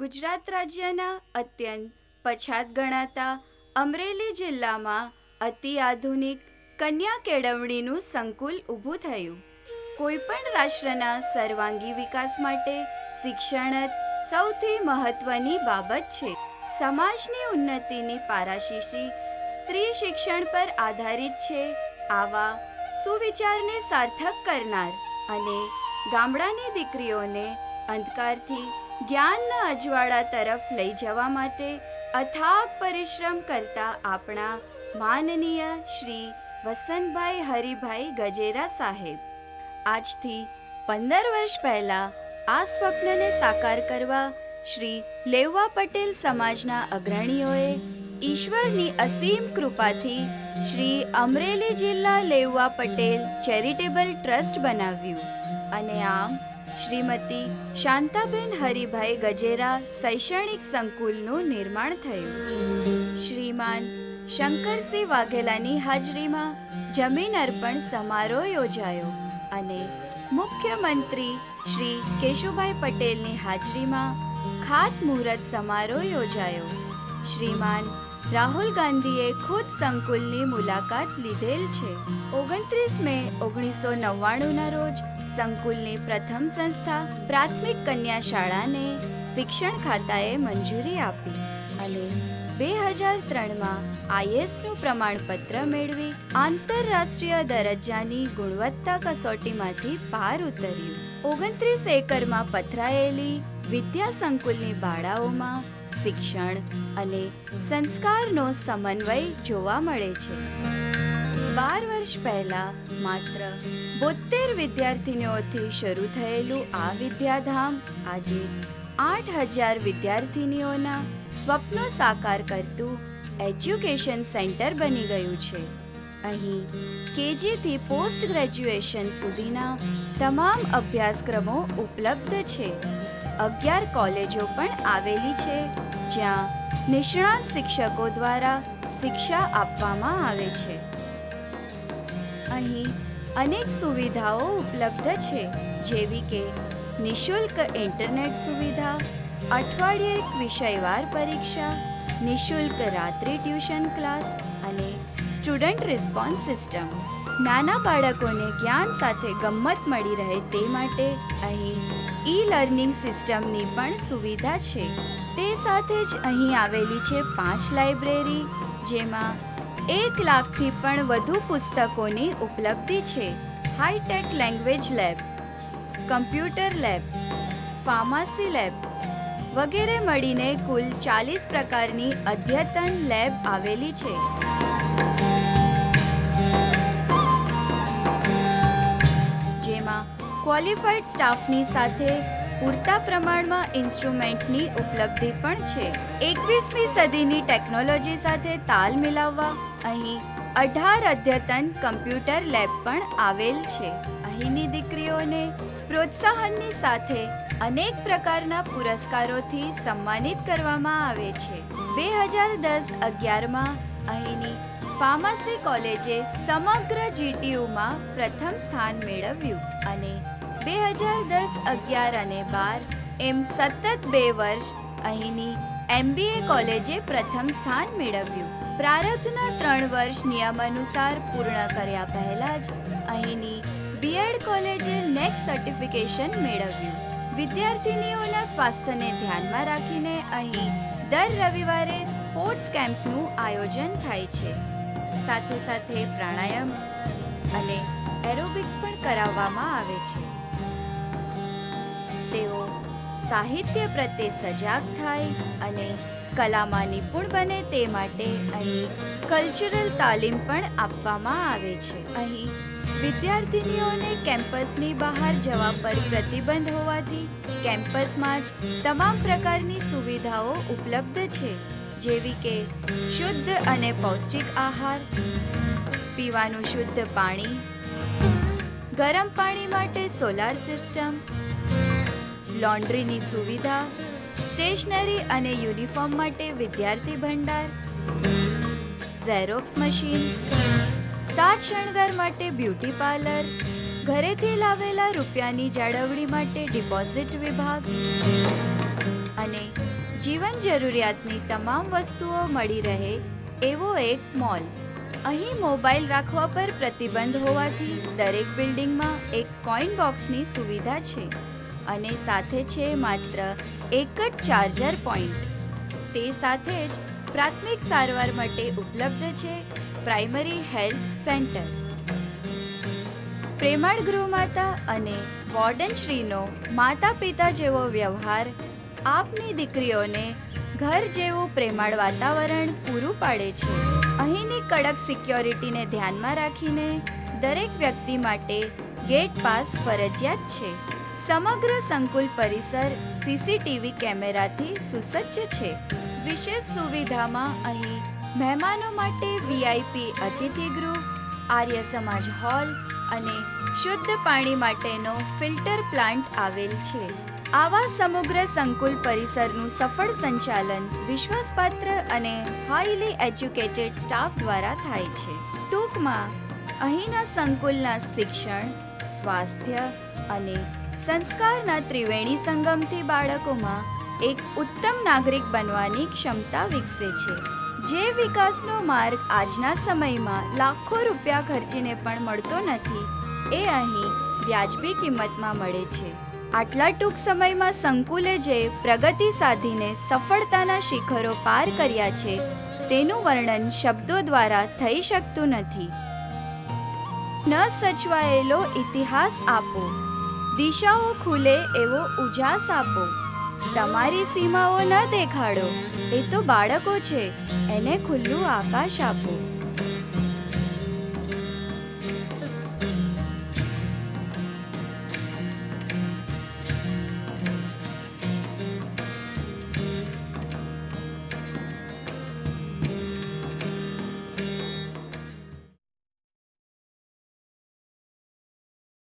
ગુજરાત રાજ્યના અત્યંત પછાત ગણાતા અમરેલી જિલ્લામાં અતિ આધુનિક કન્યા કેળવણીનું સંકુલ ઊભું થયું. કોઈપણ રાષ્ટ્રના સર્વાંગી વિકાસ માટે શિક્ષણ જ સૌથી મહત્વની બાબત છે. સમાજની ઉન્નતિની પારાશીશી સ્ત્રી શિક્ષણ પર આધારિત છે. આવા સુવિચારને સાર્થક કરનાર અને ગામડાની દીકરીઓને અંધકારથી જ્ઞાનના અજવાળા તરફ લઈ જવા માટે અથાગ પરિશ્રમ કરતા આપણા માનનીય શ્રી વસંતભાઈ હરિભાઈ ગજેરા સાહેબ આજથી 15 વર્ષ પહેલાં આ સ્વપ્નને સાકાર કરવા શ્રી લેઉવા પટેલ સમાજના અગ્રણીઓએ ઈશ્વરની અસીમ કૃપાથી શ્રી અમરેલી જિલ્લા લેઉવા પટેલ ચેરિટેબલ ટ્રસ્ટ બનાવ્યું અને આમ શ્રીમતી શાંતાબેન હરિભાઈ ગજેરા શૈક્ષણિક સંકુલનું નિર્માણ થયું. શ્રીમાન શંકરસિંહ વાઘેલાની હાજરીમાં જમીન અર્પણ સમારોહ યોજાયો અને મુખ્યમંત્રી શ્રી કેશુભાઈ પટેલની હાજરીમાં ખાતમુહૂર્ત સમારોહ યોજાયો. શ્રીમાન રાહુલ ગાંધીએ ખુદ સંકુલની મુલાકાત લીધેલ છે. 29 મે 1999ના રોજ સંકુલની પ્રથમ સંસ્થા પ્રાથમિક કન્યા શાળાને શિક્ષણ ખાતાએ મંજૂરી આપી અને 2003માં આઈએસનું પ્રમાણપત્ર મેળવી આંતરરાષ્ટ્રીય દરજ્જાની ગુણવત્તા કસોટીમાંથી પાર ઉતર્યું. 29 એકરમાં પથરાયેલી વિદ્યા સંકુલની બાળાઓમાં શિક્ષણ અને સંસ્કારનો સમન્વય જોવા મળે છે. 12 વર્ષ પહેલા માત્ર 72 વિદ્યાર્થીનીઓથી શરૂ થયેલું આ વિદ્યાધામ આજે 8,000 વિદ્યાર્થીનીઓના સ્વપ્નો સાકાર કરતું એજ્યુકેશન સેન્ટર બની ગયું છે. અહીં કેજીથી પોસ્ટ ગ્રેજ્યુએશન સુધીના તમામ અભ્યાસક્રમો ઉપલબ્ધ છે. 11 કોલેજો પણ આવેલી છે જ્યાં નિષ્ણાત શિક્ષકો દ્વારા શિક્ષા આપવામાં આવે છે. અહીં અનેક સુવિધાઓ ઉપલબ્ધ છે જેવી કે નિઃશુલ્ક ઇન્ટરનેટ સુવિધા, અઠવાડિયે વિષયવાર પરીક્ષા, નિઃશુલ્ક રાત્રિ ટ્યુશન ક્લાસ અને સ્ટુડન્ટ રિસ્પોન્સ સિસ્ટમ. નાના બાળકોને જ્ઞાન સાથે ગમ્મત મળી રહે તે માટે અહીં ઈ-લર્નિંગ સિસ્ટમની પણ સુવિધા છે. તે સાથે જ અહીં આવેલી છે 5 લાઇબ્રેરી જેમાં 1 લાખથી પણ વધુ પુસ્તકોની ઉપલબ્ધિ છે. High tech language lab, computer lab, pharmacy lab વગેરે મળીને કુલ 40 પ્રકારની અદ્યતન લેબ આવેલી છે. જેમાં ક્વોલિફાઈડ સ્ટાફની સાથે પૂરતા પ્રમાણમાં ઇન્સ્ટ્રુમેન્ટની ઉપલબ્ધિ પણ છે. 21મી સદીની ટેકનોલોજી સાથે તાલ મિલાવવા અહીં 18 અદ્યતન કમ્પ્યુટર લેબ પણ આવેલ છે. અહીંની દીકરીઓને પ્રોત્સાહનની સાથે અનેક પ્રકારના પુરસ્કારોથી સન્માનિત કરવામાં આવે છે. 2010-11માં અહીંની ફાર્મસી કોલેજે સમગ્ર જીટીયુમાં પ્રથમ સ્થાન મેળવ્યું અને 2010-11 અને 12 એમ સતત 2 વર્ષ અહીંની એમબીએ કોલેજે પ્રથમ સ્થાન મેળવ્યું. પ્રારબ્ધના 3 વર્ષ નિયમ અનુસાર પૂર્ણ કર્યા પહેલા જ અહીંની બીએડ કોલેજે નેક્સ્ટ સર્ટિફિકેશન મેળવ્યું. વિદ્યાર્થીનીઓના સ્વાસ્થ્યને ધ્યાનમાં રાખીને અહીં દર રવિવારે સ્પોર્ટ્સ કેમ્પનું આયોજન થાય છે. સાથે સાથે પ્રાણાયામ અને એરોબિક્સ પણ કરાવવામાં આવે છે. તેઓ સાહિત્ય પ્રત્યે સજાગ થાય અને કલામાં નિપુણ બને તે માટે અહીં કલ્ચરલ તાલીમ પણ આપવામાં આવે છે. અહીં વિદ્યાર્થીનીઓને કેમ્પસની બહાર જવા પર પ્રતિબંધ હોવાથી કેમ્પસમાં જ તમામ પ્રકારની સુવિધાઓ ઉપલબ્ધ છે જેવી કે શુદ્ધ અને પૌષ્ટિક આહાર, પીવાનું શુદ્ધ પાણી, ગરમ પાણી માટે સોલાર સિસ્ટમ, લોન્ડ્રીની સુવિધા, સ્ટેશનરી અને યુનિફોર્મ માટે વિદ્યાર્થી ભંડાર, ઝેરોક્સ મશીન, સાજ શણગાર માટે બ્યુટી પાર્લર, ઘરેથી લાવેલા રૂપિયાની જાળવણી માટે ડિપોઝિટ વિભાગ અને જીવન જરૂરિયાતની તમામ વસ્તુઓ મળી રહે એવો એક મોલ. અહીં મોબાઈલ રાખવા પર પ્રતિબંધ હોવાથી દરેક બિલ્ડિંગમાં એક કોઈન બોક્સની સુવિધા છે અને સાથે છે માત્ર એક જ ચાર્જર પોઈન્ટ. તે સાથે જ પ્રાથમિક સારવાર માટે ઉપલબ્ધ છે પ્રાઇમરી હેલ્થ સેન્ટર. પ્રેમાળ ગૃહમાતા અને વોર્ડનશ્રીનો માતા પિતા જેવો વ્યવહાર આપની દીકરીઓને ઘર જેવું પ્રેમાળ વાતાવરણ પૂરું પાડે છે. અહીંની કડક સિક્યોરિટીને ધ્યાનમાં રાખીને દરેક વ્યક્તિ માટે ગેટ પાસ ફરજિયાત છે. સમગ્ર સંકુલ પરિસર સીસીટીવી કેમેરાથી સુસજ્જ છે. વિશેષ સુવિધામાં અહીં મહેમાનો માટે વીઆઈપી અતિથિગૃહ, આર્ય સમાજ હોલ અને શુદ્ધ પાણી માટેનો ફિલ્ટર પ્લાન્ટ આવેલ છે. આવા સમગ્ર સંકુલ પરિસરનું સફળ સંચાલન વિશ્વાસપાત્ર અને હાઈલી એજ્યુકેટેડ સ્ટાફ દ્વારા થાય છે. ટૂંકમાં અહીંના સંકુલના શિક્ષણ, સ્વાસ્થ્ય અને સંસ્કારના ત્રિવેણી સંગમથી બાળકોમાં એક ઉત્તમ નાગરિક બનવાની ક્ષમતા વિકસે છે. જે વિકાસનો માર્ગ આજના સમયમાં લાખો રૂપિયા ખર્ચીને પણ મળતો નથી, એ અહીં વ્યાજબી કિંમતમાં મળે છે. આટલા ટૂંક સમયમાં સંકુલે જે પ્રગતિ સાધીને સફળતાના શિખરો પાર કર્યા છે, તેનું વર્ણન શબ્દો દ્વારા થઈ શકતું નથી. ન સચવાયેલો ઇતિહાસ આપો, દિશાઓ ખુલે એવો ઉજાસ આપો. તમારી સીમાઓ ન દેખાડો, એ તો બાળકો છે, એને ખુલ્લું આકાશ આપો.